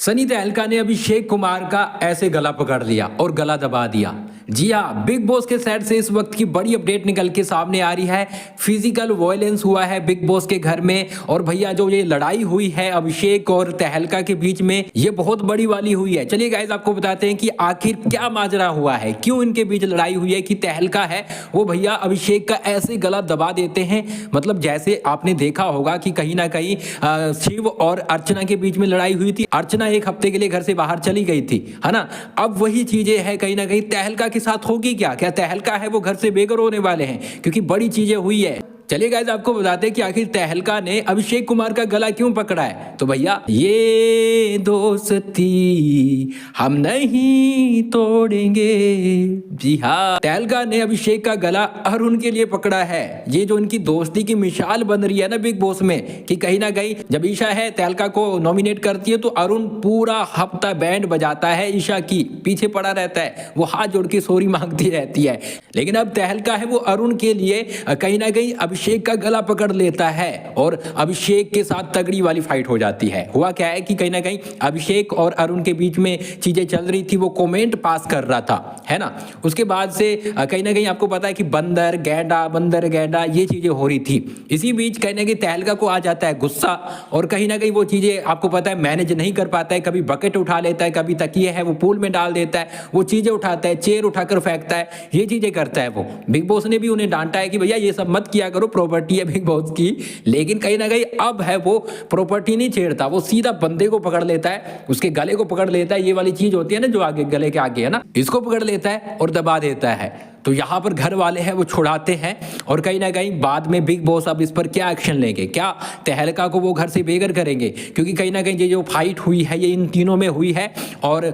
सनी तहलका ने अभिषेक कुमार का ऐसे गला पकड़ लिया और गला दबा दिया। जी हाँ, बिग बॉस के सेट से इस वक्त की बड़ी अपडेट निकल के सामने आ रही है। फिजिकल वायलेंस हुआ है बिग बॉस के घर में। और भैया जो ये लड़ाई हुई है अभिषेक और तहलका के बीच में, ये बहुत बड़ी वाली हुई है। चलिए गाइस, आपको बताते हैं कि आखिर क्या माजरा हुआ है, क्यों इनके बीच लड़ाई हुई है कि तहलका है वो भैया अभिषेक का ऐसे गला दबा देते हैं। मतलब जैसे आपने देखा होगा कि कहीं ना कहीं शिव और अर्चना के बीच में लड़ाई हुई थी। अर्चना एक हफ्ते के लिए घर से बाहर चली गई थी, है ना। अब वही चीजें है कहीं ना कहीं तहलका के साथ होगी। क्या तहलका है वो घर से बेघर होने वाले हैं, क्योंकि बड़ी चीजें हुई है। चलिए गाइस, आपको बताते हैं कि आखिर तहलका ने अभिषेक कुमार का गला क्यों पकड़ा है। तो भैया, ये दोस्ती हम नहीं तोड़ेंगे। जी हाँ, तहलका ने अभिषेक का गला अरुण के लिए पकड़ा है। ये जो इनकी दोस्ती की मिसाल बन रही है ना बिग बॉस में, कि कहीं ना कहीं जब ईशा है तहलका को नॉमिनेट करती है तो अरुण पूरा हफ्ता बैंड बजाता है, ईशा की पीछे पड़ा रहता है, वो हाथ जोड़ के सॉरी मांगती रहती है। लेकिन अब तहलका है वो अरुण के लिए कहीं ना कहीं अभिषेक का गला पकड़ लेता है और अभिषेक के साथ तगड़ी वाली फाइट हो जाती है। हुआ क्या है कि कहीं ना कहीं अभिषेक और अरुण के बीच में चीजें चल रही थी, वो कमेंट पास कर रहा था, है ना। उसके बाद से कहीं ना कहीं आपको पता है कि बंदर गैंडा ये चीजें हो रही थी। इसी बीच कहीं ना कहीं तहलका को आ जाता है गुस्सा, और कहीं ना कहीं वो चीजें आपको पता है मैनेज नहीं कर पाता है। कभी बकेट उठा लेता है, कभी तकिए है वो पूल में डाल देता है, वो चीजें उठाता है, चेयर उठाकर फेंकता है, ये चीजें करता है वो। बिग बॉस ने भी उन्हें डांटा है कि भैया ये सब मत किया करो, प्रॉपर्टी है बिग बॉस की। लेकिन कहीं ना कहीं अब है वो प्रॉपर्टी नहीं छेड़ता, वो सीधा बंदे को पकड़ लेता है, उसके गले को पकड़ लेता है। ये वाली चीज होती है ना जो आगे गले के आगे है ना, इसको पकड़ लेता है और दबा देता है। तो यहाँ पर घर वाले हैं वो छुड़ाते हैं, और कहीं ना कहीं बाद में बिग बॉस अब इस पर क्या एक्शन लेंगे, क्या तहलका को वो घर से बेघर करेंगे। क्योंकि कहीं ना कहीं ये जो फाइट हुई है ये इन तीनों में हुई है, और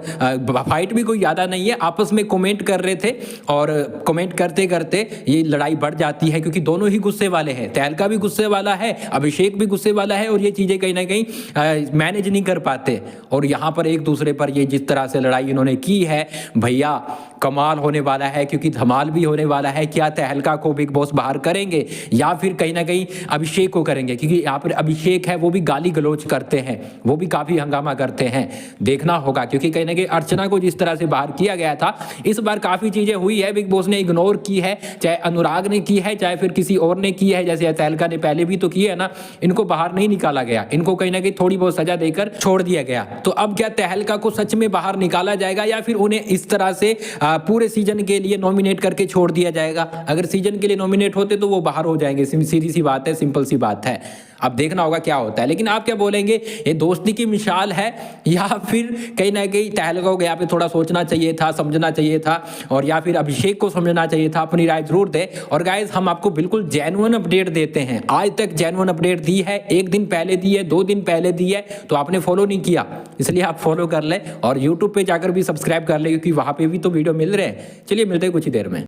फाइट भी कोई ज़्यादा नहीं है, आपस में कमेंट कर रहे थे और कमेंट करते करते ये लड़ाई बढ़ जाती है। क्योंकि दोनों ही गुस्से वाले हैं, तहलका भी गुस्से वाला है, अभिषेक भी गुस्से वाला है, और ये चीज़ें कहीं ना कहीं मैनेज नहीं कर पाते। और यहाँ पर एक दूसरे पर ये जिस तरह से लड़ाई इन्होंने की है भैया, कमाल होने वाला है। क्योंकि धमाल भी होने वाला है। क्या तहलका को बिग बॉस बाहर करेंगे या फिर कहीं ना कहीं अभिषेक को करेंगे। क्योंकि यहाँ पर अभिषेक है वो भी गाली गलौज करते हैं, वो भी काफी हंगामा करते हैं, देखना होगा। क्योंकि कहीं ना कहीं अर्चना को जिस तरह से बाहर किया गया था, इस बार काफी चीजें हुई है, बिग बॉस ने इग्नोर की है, चाहे अनुराग ने की है चाहे फिर किसी और ने की है। जैसे तहलका ने पहले भी तो की है ना, इनको बाहर नहीं निकाला गया, इनको कहीं ना कहीं थोड़ी बहुत सजा देकर छोड़ दिया गया। तो अब क्या तहलका को सच में बाहर निकाला जाएगा या फिर उन्हें इस तरह से पूरे सीजन के लिए नॉमिनेट करके छोड़ दिया जाएगा। अगर सीजन के लिए नॉमिनेट होते तो वो बाहर हो जाएंगे, सीधी सी बात है, सिंपल सी बात है। अब देखना होगा क्या होता है। लेकिन आप क्या बोलेंगे, ये दोस्ती की मिसाल है या फिर कहीं ना कहीं तहलका को यहाँ पे थोड़ा सोचना चाहिए था, समझना चाहिए था, और या फिर अभिषेक को समझना चाहिए था। अपनी राय जरूर दे। और गाइस, हम आपको बिल्कुल जेन्युइन अपडेट देते हैं, आज तक जेन्युइन अपडेट दी है, एक दिन पहले दी है, 2 दिन पहले दी है, तो आपने फॉलो नहीं किया, इसलिए आप फॉलो कर ले और यूट्यूब पे जाकर भी सब्सक्राइब कर ले, क्योंकि वहां पे भी तो वीडियो मिल रहे हैं। चलिए मिलते हैं कुछ ही देर में।